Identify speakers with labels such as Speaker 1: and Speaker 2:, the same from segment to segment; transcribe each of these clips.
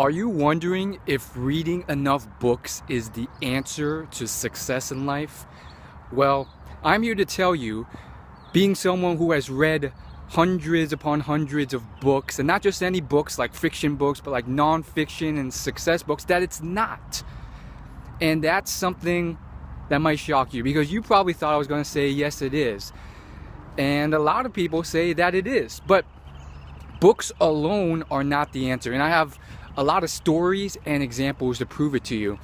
Speaker 1: Are you wondering if reading enough books is the answer to success in life? Well, I'm here to tell you, being someone who has read hundreds upon hundreds of books, and not just any books like fiction books, but like non-fiction and success books, that it's not. And that's something that might shock you, because you probably thought I was going to say, yes, it is. And a lot of people say that it is. But books alone are not the answer. And I have a lot of stories and examples to prove it to you.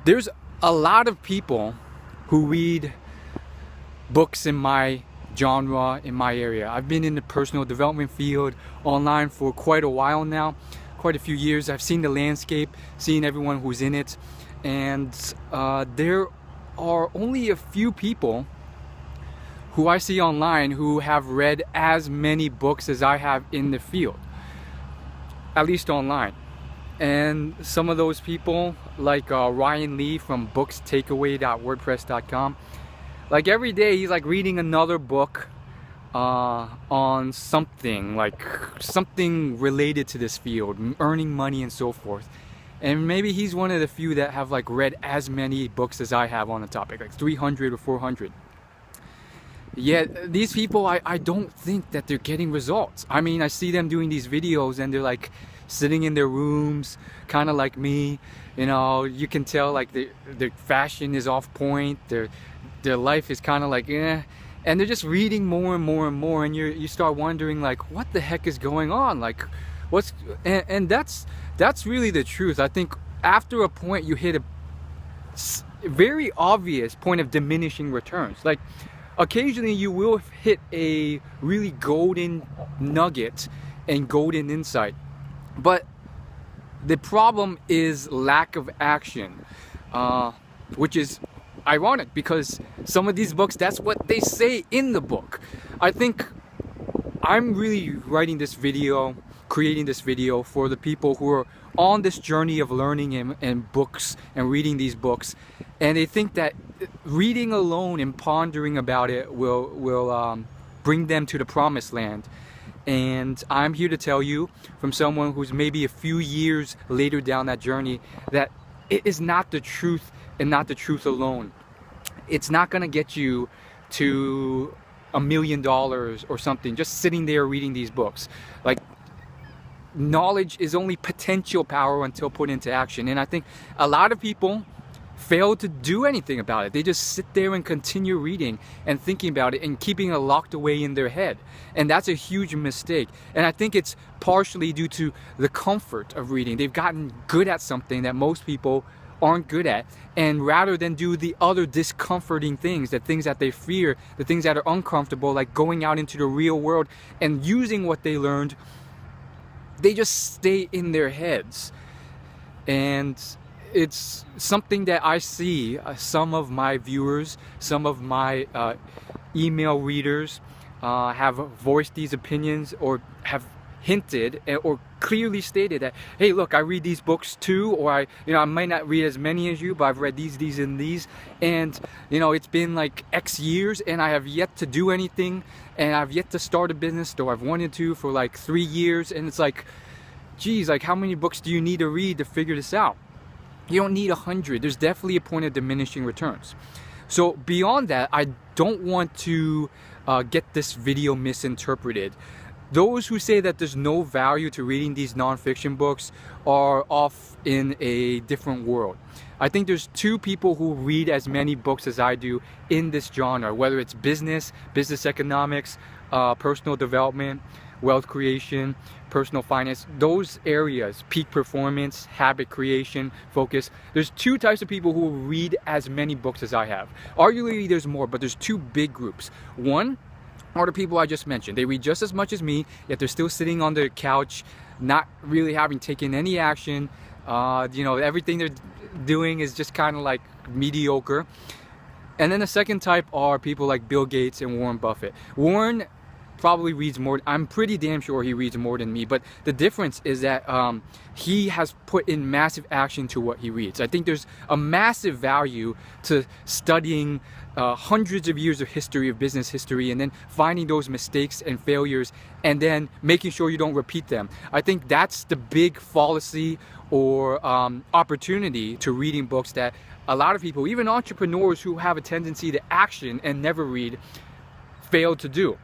Speaker 1: There's a lot of people who read books in my genre, in my area. I've been in the personal development field online for quite a while now, quite a few years. I've seen the landscape, seen everyone who's in it, and there are only a few people who I see online who have read as many books as I have in the field, at least online. And some of those people, like Ryan Lee from bookstakeaway.wordpress.com, like every day he's like reading another book on something, like something related to this field, earning money and so forth. And maybe he's one of the few that have like read as many books as I have on the topic, like 300 or 400. Yet these people, I don't think that they're getting results. I mean, I see them doing these videos and they're like sitting in their rooms, kind of like me. You know, you can tell like their fashion is off point, their life is kind of like and they're just reading more and more and more, and you start wondering like, what the heck is going on? Like, and that's really the truth. I think after a point you hit a very obvious point of diminishing returns. Like, occasionally you will hit a really golden nugget and golden insight, but the problem is lack of action, which is ironic because some of these books, that's what they say in the book. I think I'm really writing this video, creating this video for the people who are on this journey of learning and books and reading these books, and they think that reading alone and pondering about it will bring them to the promised land. And I'm here to tell you, from someone who's maybe a few years later down that journey, that it is not the truth, and not the truth alone. It's not going to get you to $1 million or something just sitting there reading these books. Like, knowledge is only potential power until put into action. And I think a lot of people fail to do anything about it. They just sit there and continue reading and thinking about it and keeping it locked away in their head. And that's a huge mistake. And I think it's partially due to the comfort of reading. They've gotten good at something that most people aren't good at, and rather than do the other discomforting things, the things that they fear, the things that are uncomfortable, like going out into the real world and using what they learned, they just stay in their heads. And it's something that I see some of my viewers, some of my email readers have voiced these opinions, or have hinted or clearly stated that, hey, look, I read these books too, or I might not read as many as you, but I've read these and these, and it's been like X years and I have yet to do anything, and I've yet to start a business, though I've wanted to for like 3 years. And it's like, geez, like how many books do you need to read to figure this out? You don't need 100. There's definitely a point of diminishing returns. So beyond that, I don't want to get this video misinterpreted. Those who say that there's no value to reading these non-fiction books are off in a different world. I think there's two people who read as many books as I do in this genre, whether it's business economics, personal development, wealth creation, personal finance, those areas, peak performance, habit creation, focus. There's two types of people who read as many books as I have. Arguably there's more, but there's two big groups. One are the people I just mentioned. They read just as much as me, yet they're still sitting on their couch, not really having taken any action. Everything they're doing is just kind of like mediocre. And then the second type are people like Bill Gates and Warren Buffett. Warren probably reads more. I'm pretty damn sure he reads more than me, but the difference is that he has put in massive action to what he reads. I think there's a massive value to studying hundreds of years of history, of business history, and then finding those mistakes and failures and then making sure you don't repeat them. I think that's the big fallacy or opportunity to reading books that a lot of people, even entrepreneurs who have a tendency to action and never read, fail to do.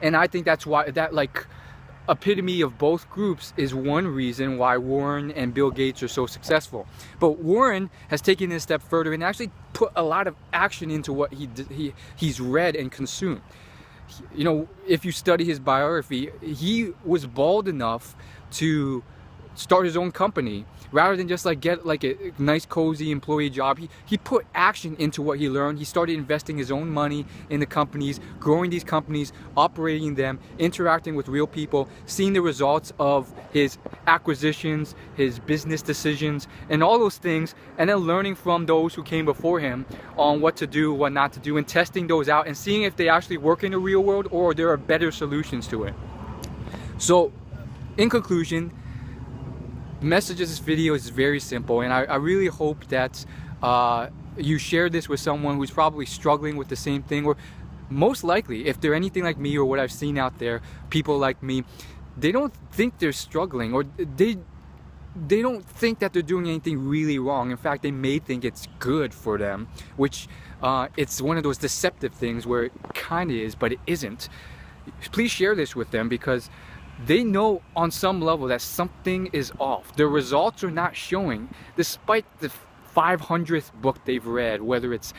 Speaker 1: And I think that's why that like epitome of both groups is one reason why Warren and Bill Gates are so successful. But Warren has taken it a step further and actually put a lot of action into what he's read and consumed. You know, if you study his biography, he was bold enough to start his own company rather than just like get like a nice cozy employee job. He put action into what he learned. He started investing his own money in the companies, growing these companies, operating them, interacting with real people, seeing the results of his acquisitions, his business decisions, and all those things, and then learning from those who came before him on what to do, what not to do, and testing those out and seeing if they actually work in the real world or there are better solutions to it. So in conclusion, the message of this video is very simple, and I really hope that you share this with someone who's probably struggling with the same thing, or most likely, if they're anything like me or what I've seen out there, people like me, they don't think they're struggling, or they don't think that they're doing anything really wrong. In fact, they may think it's good for them, which it's one of those deceptive things where it kind of is, but it isn't. Please share this with them because they know on some level that something is off. Their results are not showing, despite the 500th book they've read, whether it's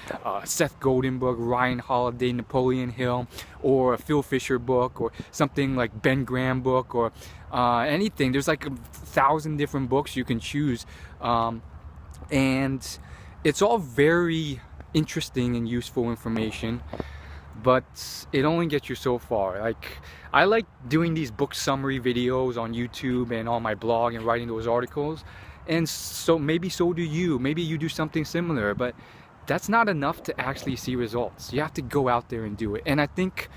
Speaker 1: Seth Godin book, Ryan Holiday, Napoleon Hill, or a Phil Fisher book, or something like Ben Graham book, or anything. There's like 1,000 different books you can choose, and it's all very interesting and useful information, but it only gets you so far. Like, I like doing these book summary videos on YouTube and on my blog and writing those articles, and so maybe so do you. Maybe you do something similar, but that's not enough to actually see results. You have to go out there and do it. And I think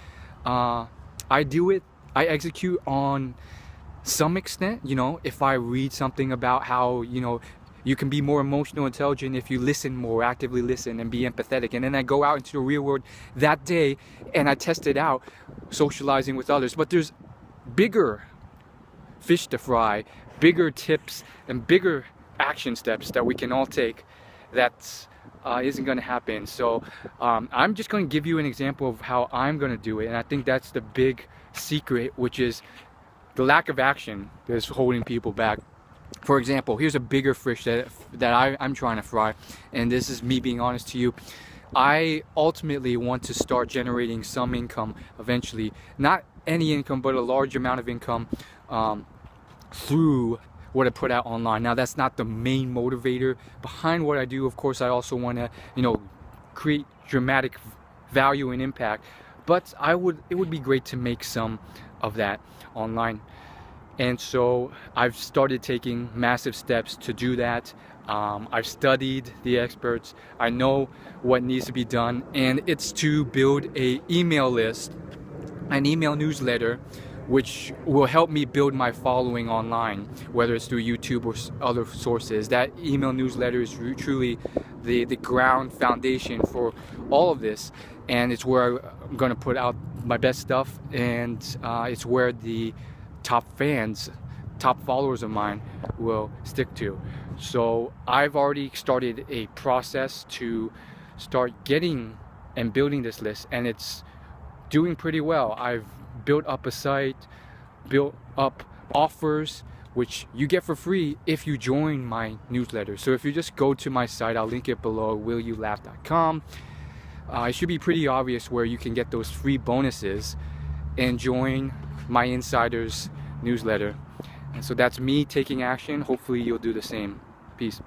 Speaker 1: I do it, I execute on some extent. You know, if I read something about how, you know, you can be more emotional intelligent if you listen more, actively listen and be empathetic. And then I go out into the real world that day and I test it out, socializing with others. But there's bigger fish to fry, bigger tips and bigger action steps that we can all take that isn't going to happen. So I'm just going to give you an example of how I'm going to do it. And I think that's the big secret, which is the lack of action that's holding people back. For example, here's a bigger fish that I'm trying to fry, and this is me being honest to you. I ultimately want to start generating some income eventually. Not any income, but a large amount of income through what I put out online. Now, that's not the main motivator behind what I do. Of course, I also want to, you know, create dramatic value and impact, but it would be great to make some of that online. And so I've started taking massive steps to do that. I've studied the experts. I know what needs to be done, and it's to build an email list, an email newsletter, which will help me build my following online, whether it's through YouTube or other sources. That email newsletter is truly the ground foundation for all of this, and it's where I'm going to put out my best stuff, and it's where the top fans, top followers of mine will stick to. So I've already started a process to start getting and building this list, and it's doing pretty well. I've built up a site, built up offers, which you get for free if you join my newsletter. So if you just go to my site, I'll link it below, willyoulaugh.com. It should be pretty obvious where you can get those free bonuses and join my insiders newsletter. And so that's me taking action. Hopefully you'll do the same. Peace.